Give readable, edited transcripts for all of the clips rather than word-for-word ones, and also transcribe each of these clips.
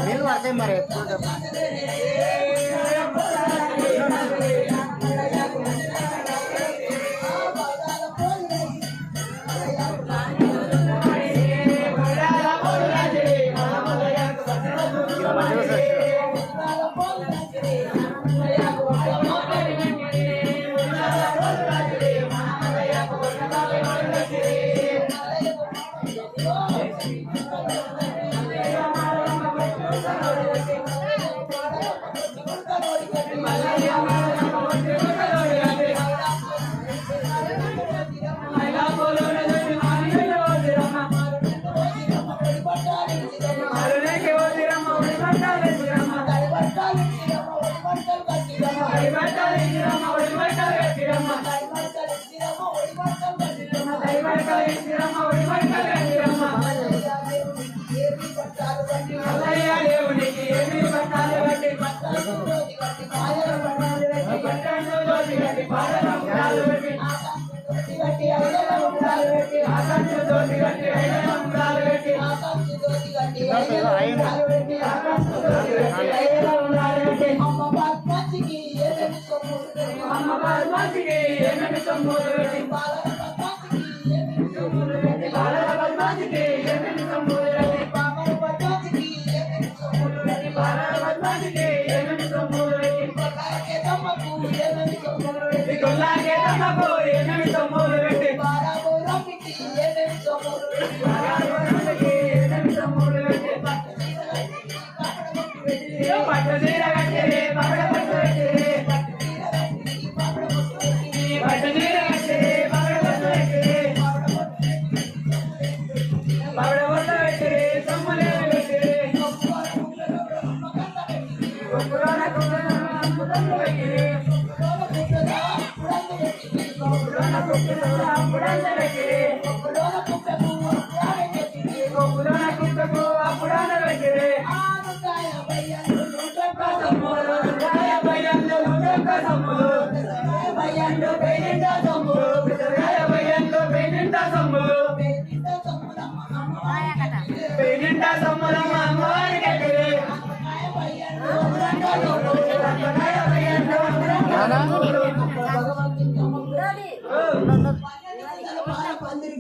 నీళ్ళు పడతాయి మరి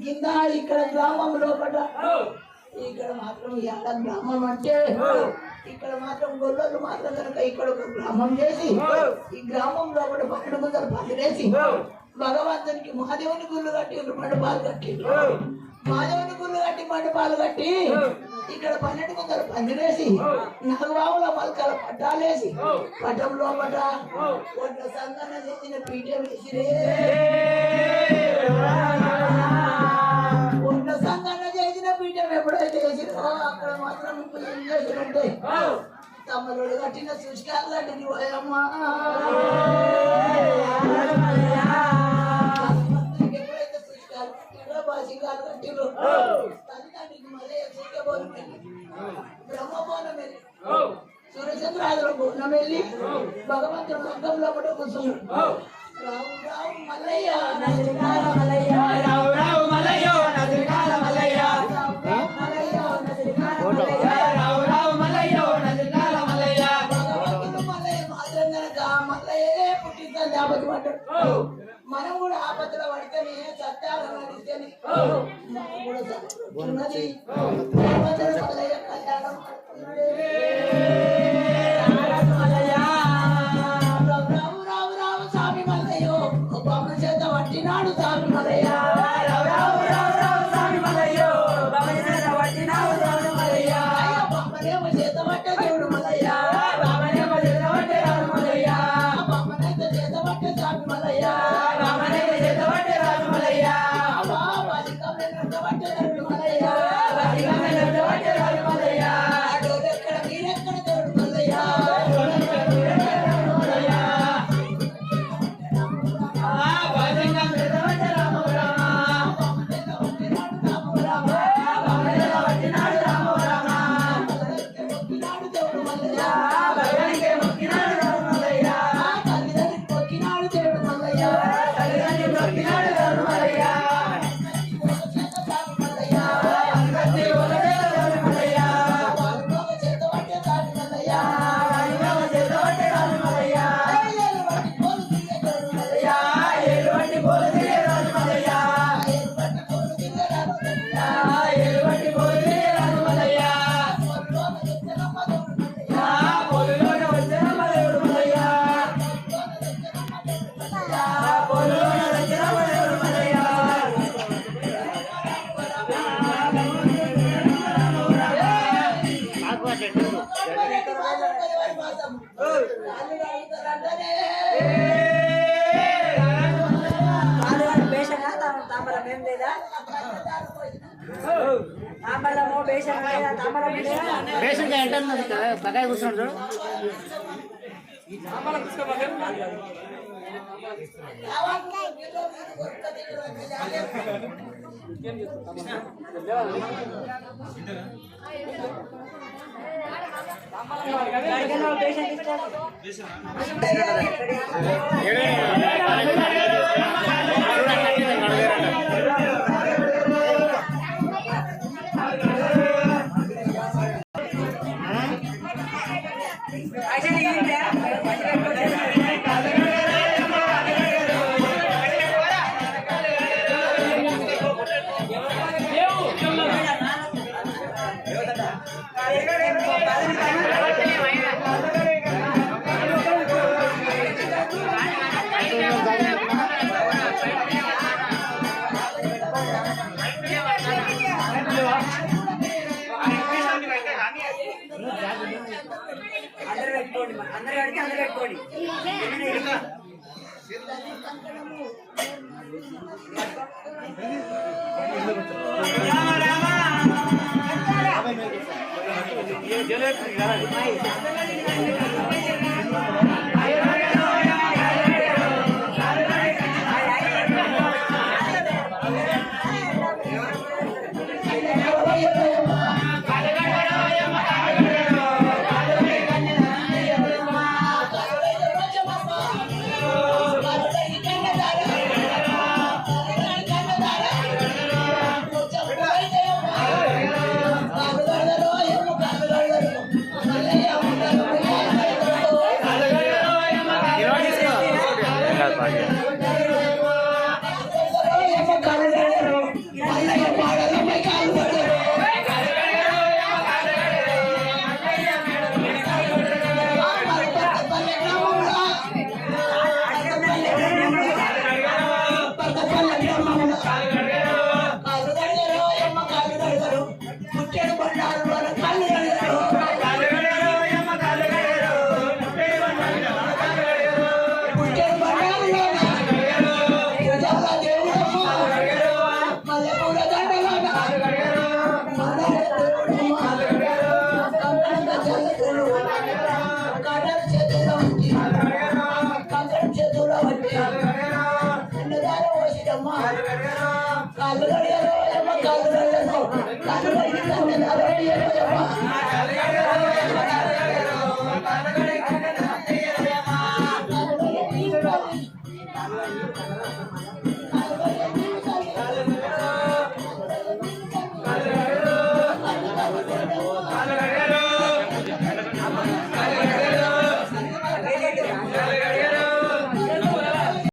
కింద ఇక్కడ గ్రామం లోపల ఇక్కడ మాత్రం ఎలా గ్రామం అంటే ఇక్కడ మాత్రం గొల్లలు మాత్రం కనుక ఇక్కడ ఒక గ్రామం చేసి ఈ గ్రామం లోపల పక్కన ముందర పదిలేసి భగవంతునికి మహాదేవుని గుళ్ళు కట్టి మండపాలు కట్టి మహాదేవుని గుళ్ళు కట్టి మండపాలు కట్టి ఇక్కడ 12 ముందర పందిరేసి నాగబాబుల మల్కల పట్టాలేసి పట్టం లోపల కొట్ల సంగన చేసిన పీఠం వేసిరే కొట్ల సంగన చేసిన పీఠం ఎప్పుడైతే వేసిరో అక్కడ మాత్రం ఏం చేసినట్టే తమ్ముడు కట్టిన సుష్కాలు కట్టింది పోయమ్మా ఎప్పుడైతే సుష్కాలు కట్టిరో బాసికాలు కట్టిరో తల్లిదండ్రికి మళ్ళీ బ్రహ్మబోనం వెళ్ళి సూర్యచంద్రాదుల బోనం వెళ్ళి భగవంతుడు రంగం లోపల కూర్చున్నాడు రావు రావు మల్లయ్య నజరికాల మల్లయ్య రావు రావు మల్లయ్య నజరికాల మల్లయ్య రావు రావు మల్లయ్య నజరికాల మల్లయ్య భగవంతుడు మల్లయ్య మాత్రం గనక మల్లయ్యే పుట్టిందా జాబతి పడ్డాడు మనం కూడా ఆపదలో పడితేనే సత్యాలను నడిస్తేనే మనం కూడా ఉన్నది మల్లయ్య కళ్యాణం రావు రావు రావు స్వామి మల్లయ్యో బాబు చేత పట్టినాడు స్వామి మల్లయ్య రావు రావు రావు రావు స్వామి మల్లయ్యో బాబు చేత పట్టినాడు స్వామి మల్లయ్య బాబనేమో చేత పట్ట దేవుడు మల్లయ్య బాబనేమో చేత పట్టే రాడు మల్లయ్య బాబనైతే చేత పట్టే స్వామి మల్లయ్య బాబనైతే చేత పట్టే రాడు మల్లయ్య బాబా బాలికమ్మ పట్టే రాడు మల్లయ్య బాలికమ్మ పట్టే రేషన్ అంటే బకాయి కూర్చున్నాడు చూడు.